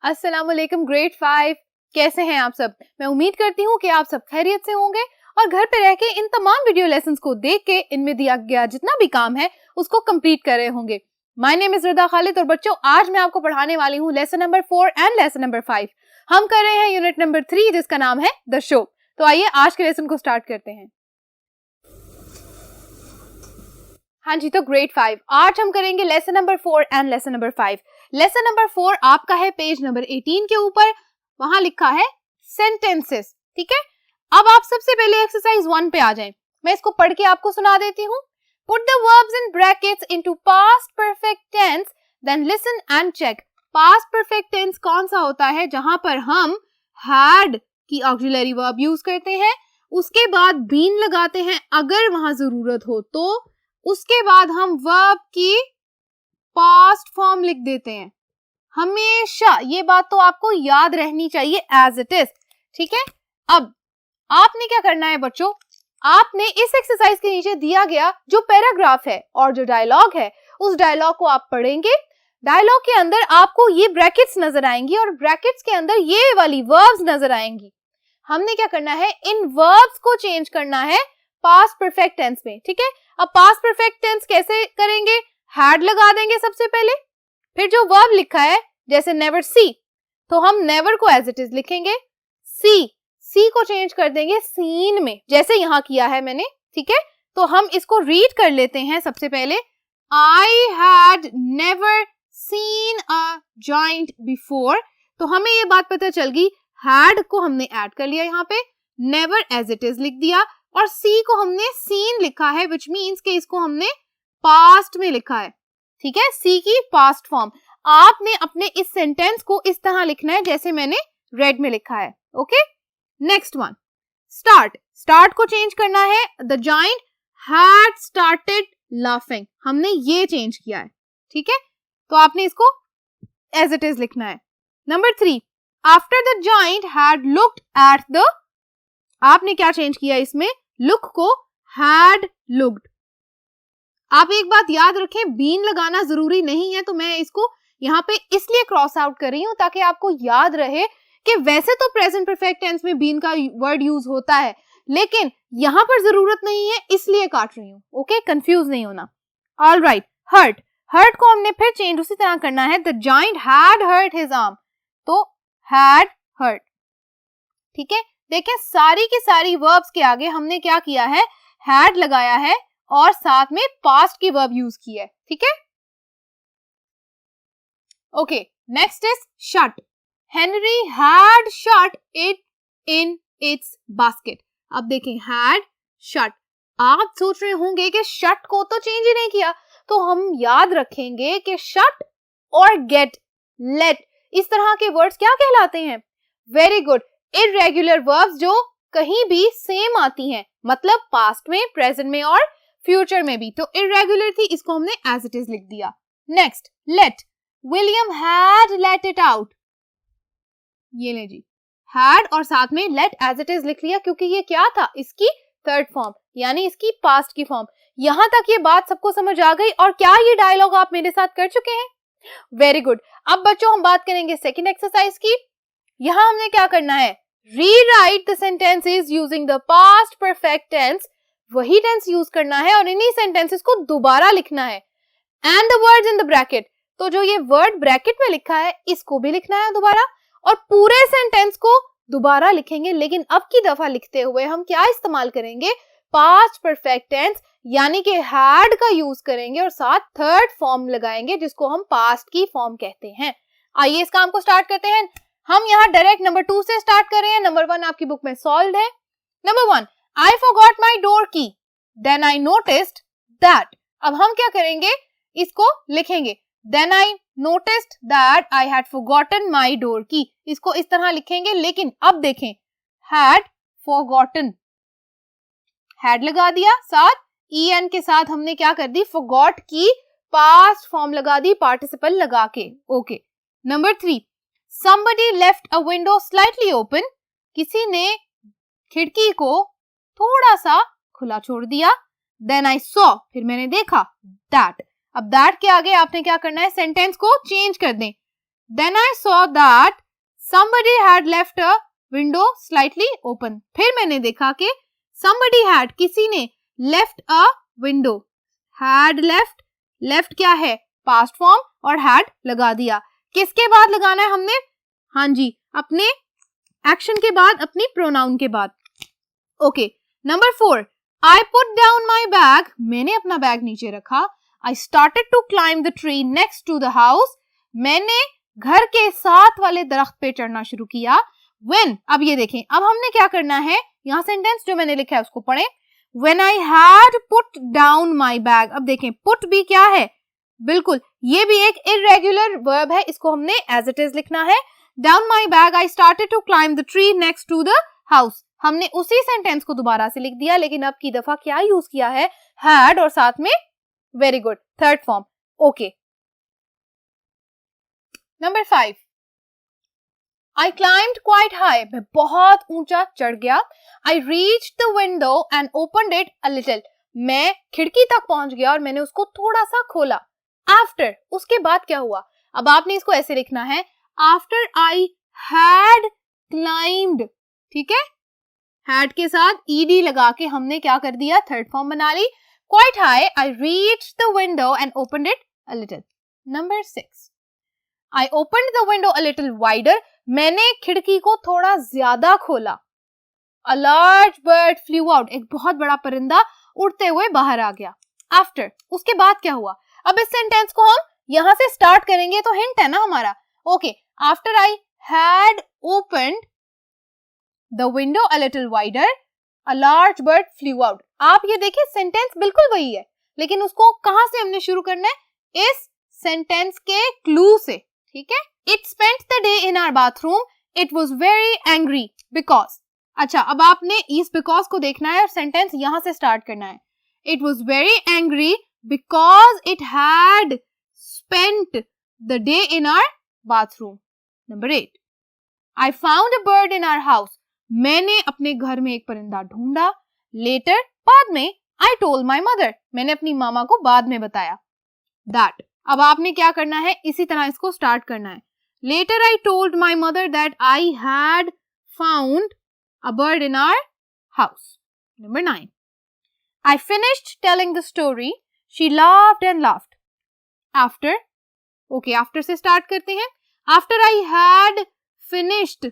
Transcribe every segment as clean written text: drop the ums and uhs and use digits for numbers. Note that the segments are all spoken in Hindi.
अस्सलाम वालेकुम ग्रेड 5। कैसे हैं आप सब? मैं उम्मीद करती हूँ कि आप सब खैरियत से होंगे और घर पे रह के इन तमाम वीडियो लेसन्स को देख के इनमें दिया गया जितना भी काम है उसको कंप्लीट कर रहे होंगे। माय नेम इज रिदा खालिद और बच्चों आज मैं आपको पढ़ाने वाली हूँ lesson number 4 and lesson number 5। हम कर रहे हैं यूनिट नंबर 3 जिसका नाम है द शो। तो आइए आज के लेसन को स्टार्ट करते हैं। हाँ जी, तो ग्रेड 5 आज हम करेंगे lesson number 4 and lesson number 5। Lesson number 4 आपका है पेज नंबर 18 के ऊपर, वहां लिखा है सेंटेंसेस। ठीक है, अब आप सबसे पहले एक्सरसाइज 1 पे आ जाएं। मैं इसको पढ़ के आपको सुना देती हूँ। Put the verbs in brackets into past perfect tense, then listen and check. Past perfect tense कौन सा होता है? जहां पर हम हैड की ऑक्सिलरी वर्ब यूज करते हैं, उसके बाद बीन लगाते हैं अगर वहां जरूरत हो तो, उसके बाद हम वर्ब की पास्ट फॉर्म लिख देते हैं। हमेशा ये बात तो आपको याद रहनी चाहिए एज इट इज। ठीक है, अब आपने क्या करना है बच्चों, आपने इस एक्सरसाइज के नीचे दिया गया जो पैराग्राफ है और जो डायलॉग है उस डायलॉग को आप पढ़ेंगे। डायलॉग के अंदर आपको ये ब्रैकेट्स नजर आएंगी और ब्रैकेट्स के अंदर ये वाली वर्ब्स नजर आएंगी। हमने क्या करना है, इन वर्ब्स को चेंज करना है पास्ट परफेक्ट टेंस में। ठीक है, अब पास्ट परफेक्ट टेंस कैसे करेंगे? हैड लगा देंगे सबसे पहले, फिर जो वर्ब लिखा है जैसे नेवर सी, तो हम नेवर को एज इट इज लिखेंगे। सी को चेंज कर देंगे सीन में, जैसे यहां किया है मैंने। ठीक है, तो हम इसको रीड कर लेते हैं सबसे पहले। I had never seen a joint before, तो हमें ये बात पता चल गई, हैड को हमने ऐड कर लिया यहाँ पे, नेवर एज इट इज लिख दिया और सी को हमने सीन लिखा है, विच मीन्स कि इसको हमने पास्ट में लिखा है। ठीक है, सी की पास्ट फॉर्म। आपने अपने इस सेंटेंस को इस तरह लिखना है जैसे मैंने रेड में लिखा है। ओके, नेक्स्ट वन, स्टार्ट को चेंज करना है। The giant had started laughing, हमने ये चेंज किया है। ठीक है, तो आपने इसको एज इट इज लिखना है। Number 3, after the giant had looked at the, आपने क्या चेंज किया इसमें, लुक को हैड लुक्ड। आप एक बात याद रखें, बीन लगाना जरूरी नहीं है, तो मैं इसको यहाँ पे इसलिए क्रॉस आउट कर रही हूँ ताकि आपको याद रहे कि वैसे तो प्रेजेंट परफेक्ट टेंस में बीन का वर्ड यूज होता है, लेकिन यहाँ पर जरूरत नहीं है इसलिए काट रही हूँ। ओके, कंफ्यूज नहीं होना। ऑल राइट, हर्ट को हमने फिर चेंज उसी तरह करना है। The giant had hurt his arm, तो हैड हर्ट। ठीक है, देखें सारी की सारी वर्ब्स के आगे हमने क्या किया है, हैड लगाया है और साथ में पास्ट की वर्ब यूज की है। ठीक है, okay, next is shut. Henry had shut it in its basket. अब देखें हैड शट, आप सोच रहे होंगे कि शट को तो चेंज ही नहीं किया, तो हम याद रखेंगे कि शट और गेट, लेट, इस तरह के वर्ड्स क्या कहलाते हैं? वेरी गुड, इर्रेगुलर वर्ब्स जो कहीं भी सेम आती हैं, मतलब पास्ट में, प्रेजेंट में और फ्यूचर में भी। तो इर्रेगुलर थी, इसको हमने एज इट इज लिख दिया। Next, let, William had let it out. ये ले जी, हैड और साथ में लेट एज इट इज लिख लिया क्योंकि ये क्या था, इसकी थर्ड फॉर्म यानी इसकी पास्ट की फॉर्म। यहां तक ये बात सबको समझ आ गई और क्या ये डायलॉग आप मेरे साथ कर चुके हैं? Very good. अब बच्चों हम बात करेंगे सेकेंड एक्सरसाइज की। यहां हमने क्या करना है, rewrite the sentences using the past perfect tense. वही टेंस यूज करना है और इन्हीं सेंटेंसेस को दोबारा लिखना है। And the words in the bracket, तो जो ये वर्ड ब्रैकेट में लिखा है इसको भी लिखना है दोबारा और पूरे सेंटेंस को दोबारा लिखेंगे। लेकिन अब की दफा लिखते हुए हम क्या इस्तेमाल करेंगे, पास्ट परफेक्ट टेंस यानी कि हैड का यूज करेंगे और साथ थर्ड फॉर्म लगाएंगे जिसको हम पास्ट की फॉर्म कहते हैं। आइए इस काम को स्टार्ट करते हैं। हम यहाँ डायरेक्ट नंबर 2 से स्टार्ट कर रहे हैं। नंबर 1 आपकी बुक में सॉल्व है। Number 1, I forgot my door key. Then I noticed that. अब हम क्या करेंगे, इसको लिखेंगे। Then I noticed that I had forgotten my door key. इसको इस तरह लिखेंगे, लेकिन अब देखें, had forgotten, had लगा दिया, साथ en के साथ हमने क्या कर दी, forgot की पास्ट फॉर्म लगा दी पार्टिसिपल लगा के। Okay, number 3, somebody left a window slightly open. किसी ने खिड़की को थोड़ा सा खुला छोड़ दिया। Then I saw, फिर मैंने देखा, that. अब दैट के आगे आपने क्या करना है, सेंटेंस को चेंज कर दें। Then I saw that somebody had left a window slightly open. फिर मैंने देखा कि somebody had, किसी ने, left a window. Had left, left क्या है? Past form, और had लगा दिया. किसके बाद लगाना है हमने? हाँ जी, अपने एक्शन के बाद, अपनी प्रोनाउन के बाद. Okay. Number 4, I put down my bag. मैंने अपना बैग नीचे रखा. I started to climb the tree next to the house. मैंने घर के साथ वाले दरख्त पे चढ़ना शुरू किया. When, अब ये देखें, अब हमने क्या करना है, यहाँ सेंटेंस जो मैंने लिखा है उसको पढ़ें. When I had put down my bag. अब देखें, put भी क्या है? बिल्कुल, ये भी एक irregular verb है, इसको हमने as it is लिखना है. Down my bag, I started to climb the tree next to the house. हमने उसी सेंटेंस को दोबारा से लिख दिया, लेकिन अब की दफा क्या यूज किया है? had और साथ में very good, third form. Okay. Number 5, I climbed quite high. मैं बहुत ऊंचा चढ़ गया. I reached the window and opened it a little. मैं खिड़की तक पहुंच गया और मैंने उसको थोड़ा सा खोला. After, उसके बाद क्या हुआ? अब आपने इसको ऐसे लिखना है, After I had climbed. ठीक है, had के साथ ed लगा के हमने क्या कर दिया? थर्ड फॉर्म बना ली. Quite high, I reached the window and opened it a little. Number 6, I opened the window a little wider. मैंने खिड़की को थोड़ा ज्यादा खोला. A large bird flew out. एक बहुत बड़ा परिंदा उड़ते हुए बाहर आ गया. After, उसके बाद क्या हुआ? अब इस सेंटेंस को हम यहां से स्टार्ट करेंगे तो हिंट है ना हमारा. Okay. After I had opened the window a little wider, a large bird flew out. आप ये देखिए, सेंटेंस बिल्कुल वही है, लेकिन उसको कहां से हमने शुरू करना है? इस सेंटेंस के क्लू से. ठीक है. It spent the day in our bathroom. It was very angry because. अच्छा, अब आपने इस because को देखना है और सेंटेंस यहां से स्टार्ट करना है. It was very angry because it had spent the day in our bathroom. Number 8, I found a bird in our house. मैंने अपने घर में एक परिंदा ढूंढा. Later, बाद में, I told my mother. मैंने अपनी मामा को बाद में बताया. That. अब आपने क्या करना है? इसी तरह इसको स्टार्ट करना है. Later I told my mother that I had found a bird in our house. Number 9, I finished telling the story. She laughed and laughed. After, okay, after से start करते हैं. After I had finished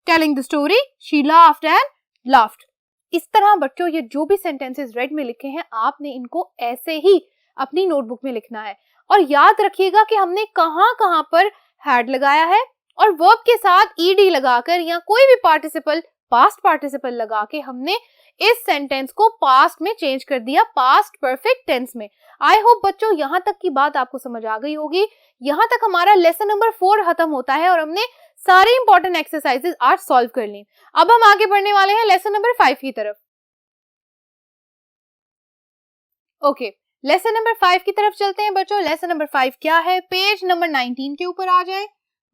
telling the story, she laughed and laughed. इस तरह बच्चों, ये जो भी सेंटेंसेस रेड में लिखे हैं, आपने इनको ऐसे ही अपनी नोटबुक में लिखना है. और याद रखिएगा कि हमने कहां पर had लगाया है, और वर्ब के साथ ed लगाकर या कोई भी पार्टिसिपल, पास्ट पार्टिसिपल लगा के हमने इस सेंटेंस को पास्ट में चेंज कर दिया, पास्ट परफेक्ट टेंस में. आई होप बच्चों यहां तक की बात आपको समझ आ गई होगी. यहां तक हमारा लेसन नंबर 4 खत्म होता है और हमने सारे इंपॉर्टेंट एक्सरसाइजेस आज सॉल्व कर ली. अब हम आगे बढ़ने वाले हैं लेसन नंबर 5 की तरफ. ओके, लेसन नंबर 5 की तरफ चलते हैं बच्चों. लेसन नंबर 5 क्या है? पेज नंबर 19 के ऊपर आ जाए.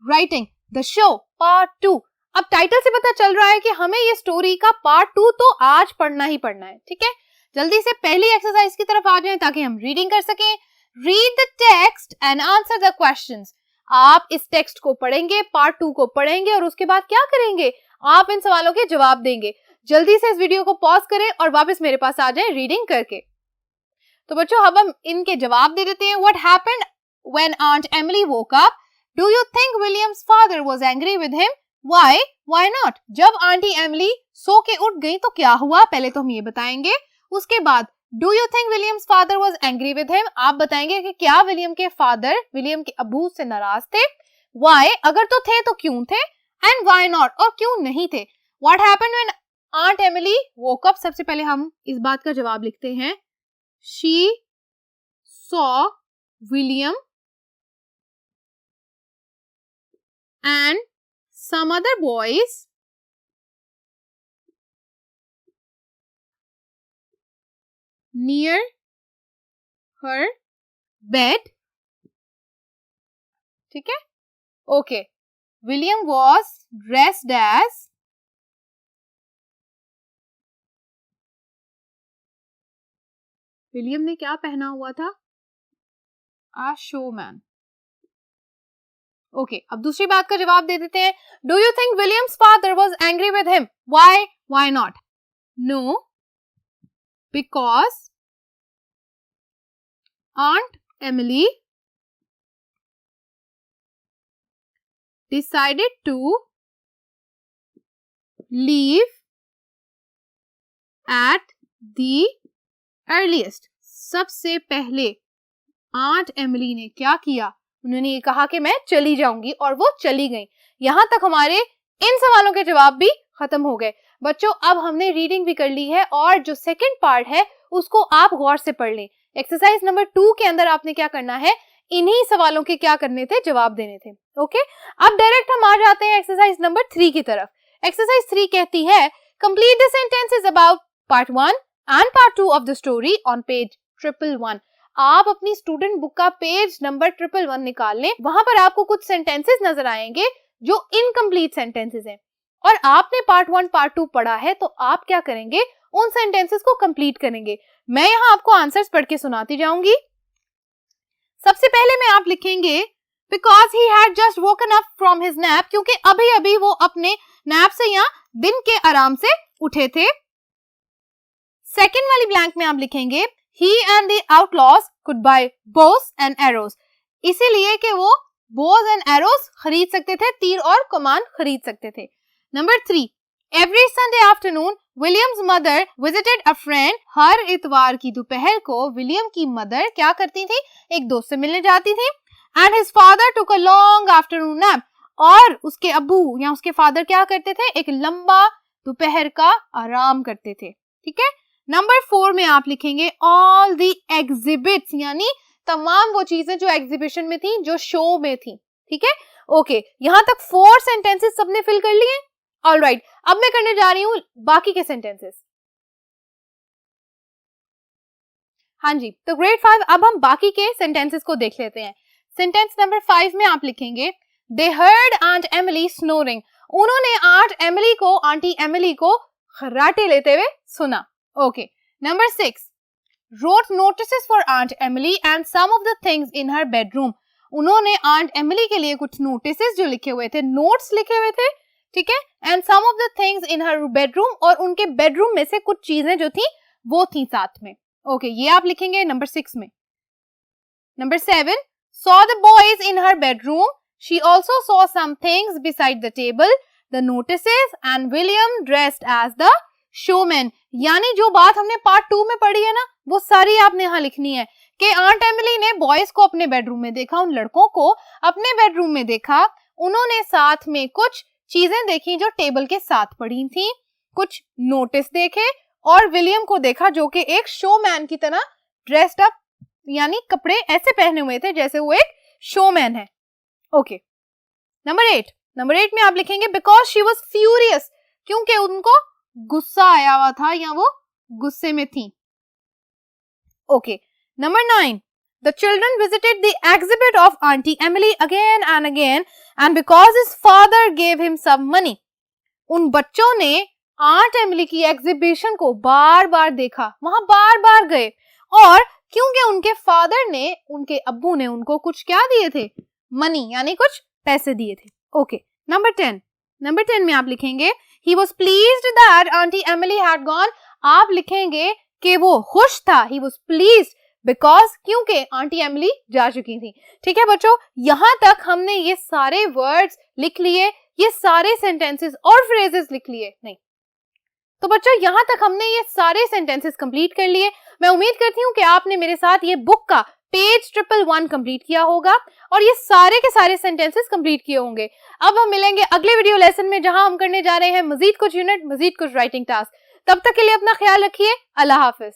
Writing the show part 2. अब टाइटल से पता चल रहा है कि हमें ये स्टोरी का पार्ट 2 तो आज पढ़ना ही पढ़ना है. ठीक है, जल्दी से पहली एक्सरसाइज की तरफ आ जाएं ताकि हम रीडिंग कर सकें. Read the text and answer the questions. आप इस टेक्स्ट को पढ़ेंगे, पार्ट 2 को पढ़ेंगे और उसके बाद क्या करेंगे? आप इन सवालों के जवाब देंगे. जल्दी से इस वीडियो को पॉज करें और वापस मेरे पास आ जाएं रीडिंग करके. तो बच्चों अब हम इनके जवाब दे देते हैं. What happened when Aunt Emily woke up? Do you think William's father was angry with him? Why? Why not? जब आंटी एमिली सो के उठ गई तो क्या हुआ? पहले तो हम ये बताएंगे. उसके बाद Do you think William's father was angry with him? आप बताएंगे कि क्या विलियम के फादर, विलियम के अबू से नाराज थे. Why? अगर तो थे तो क्यों थे. And why not? और क्यों नहीं थे. What happened when Aunt Emily woke up? सबसे पहले हम इस बात का जवाब लिखते हैं. She saw William and some other boys near her bed. ठीक है, okay. William was dressed as William ने क्या पहना हुआ था? A showman. ओके, अब दूसरी बात का जवाब दे देते हैं. Do you think William's father was angry with him? Why not? No, because Aunt Emily decided to leave at the earliest. सबसे पहले आंट एमिली ने क्या किया? उन्होंने ये कहा कि मैं चली जाऊंगी और वो चली गई. यहां तक हमारे इन सवालों के जवाब भी खत्म हो गए. बच्चों, अब हमने रीडिंग भी कर ली है और जो सेकंड पार्ट है उसको आप गौर से पढ़ लें. एक्सरसाइज नंबर 2 के अंदर आपने क्या करना है, इन्हीं सवालों के क्या करने थे, जवाब देने थे. ओके, अब डायरेक्ट हम आ जाते हैं एक्सरसाइज नंबर 3 की तरफ. एक्सरसाइज 3 कहती है complete the sentences about part 1 and part 2 of the story on page 111. आप अपनी स्टूडेंट बुक का पेज नंबर 111 निकाल लें. वहां पर आपको कुछ सेंटेंसेस नजर आएंगे जो इनकम्प्लीट सेंटेंसेस हैं और आपने पार्ट 1 पार्ट 2 पढ़ा है, तो आप क्या करेंगे, उन सेंटेंसेस को कंप्लीट करेंगे. मैं यहाँ आपको आंसर्स पढ़ के सुनाती जाऊंगी. सबसे पहले में आप लिखेंगे because he had just woken up from his nap, क्योंकि अभी अभी वो अपने नैप से या दिन के आराम से उठे थे. सेकेंड वाली ब्लैंक में आप लिखेंगे he and the outlaws could buy bows and arrows, इसीलिए कि वो बोज एंड एरोज खरीद सकते थे, तीर और कमान खरीद सकते थे. Number 3, every Sunday afternoon Williams mother visited a friend. हर इतवार की दोपहर को विलियम की मदर क्या करती थी, एक दोस्त से मिलने जाती थी. And his father took a long afternoon nap, और उसके अब्बू या उसके फादर क्या करते थे, एक लंबा दोपहर का आराम करते थे. ठीक है. नंबर 4 में आप लिखेंगे ऑल द एग्जिबिट्स, यानी तमाम वो चीजें जो एग्जीबिशन में थी, जो शो में थी. ठीक है. ओके, यहां तक 4 सेंटेंसेस सबने फिल कर लिए. ऑलराइट, अब मैं करने जा रही हूं बाकी के सेंटेंसेस. हाँ जी, तो ग्रेड 5 अब हम बाकी के सेंटेंसेस को देख लेते हैं. सेंटेंस नंबर 5 में आप लिखेंगे they heard Aunt Emily snoring. उन्होंने आंटी एमिली को खर्राटे लेते हुए सुना. Okay. Number 6, wrote notices for Aunt Emily and some of the things in her bedroom. उन्होंने आंट एमिली के लिए कुछ नोटिसेस जो लिखे हुए थे, नोट्स लिखे हुए थे. ठीक है. And some of the things in her bedroom, और उनके बेडरूम में से कुछ चीजें जो थी वो थी साथ में. ओके, ये आप लिखेंगे नंबर 6 में. Number 7, saw the boys in her bedroom. She also saw some things beside the table, the notices and William dressed as the showman. यानी जो बात हमने पार्ट 2 में पढ़ी है ना, वो सारी आपने यहाँ लिखनी है कि आंट एमिली ने बॉयज को अपने बेडरूम में देखा, उन लड़कों को अपने बेडरूम में देखा. उन्होंने साथ में कुछ चीजें देखी जो टेबल के साथ पड़ी थी, कुछ नोटिस देखे और विलियम को देखा जो कि एक शोमैन की तरह ड्रेस्ड अप, यानी कपड़े ऐसे पहने हुए थे जैसे वो एक शोमैन है. ओके. नंबर 8 में आप लिखेंगे बिकॉज शी वॉज फ्यूरियस, क्योंकि उनको गुस्सा आया हुआ था या वो गुस्से में थी. Okay. Number 9, the children visited the exhibit of Auntie Emily again and again and because his father gave him some money. उन बच्चों ने आंट एमिली की एग्जीबिशन को बार बार देखा, वहां बार बार गए, और क्योंकि उनके फादर ने, उनके अब्बू ने उनको कुछ क्या दिए थे, मनी, यानी कुछ पैसे दिए थे. ओके. नंबर 10 में आप लिखेंगे he was pleased that Auntie Emily had gone. आप लिखेंगे कि वो खुश था, he was pleased बिकॉज, क्योंकि आंटी एमिली जा चुकी थी. ठीक है बच्चों, यहां तक हमने ये सारे वर्ड्स लिख लिए, ये सारे सेंटेंसेस और फ्रेजेस लिख लिए. नहीं तो बच्चों, यहां तक हमने ये सारे सेंटेंसेस कंप्लीट कर लिए. मैं उम्मीद करती हूँ कि आपने मेरे साथ ये बुक का पेज 111 कंप्लीट किया होगा और ये सारे के सारे सेंटेंसेस कंप्लीट किए होंगे. अब हम मिलेंगे अगले वीडियो लेसन में, जहां हम करने जा रहे हैं मजीद कुछ यूनिट, मजीद कुछ राइटिंग टास्क. तब तक के लिए अपना ख्याल रखिए. अल्लाह हाफिज.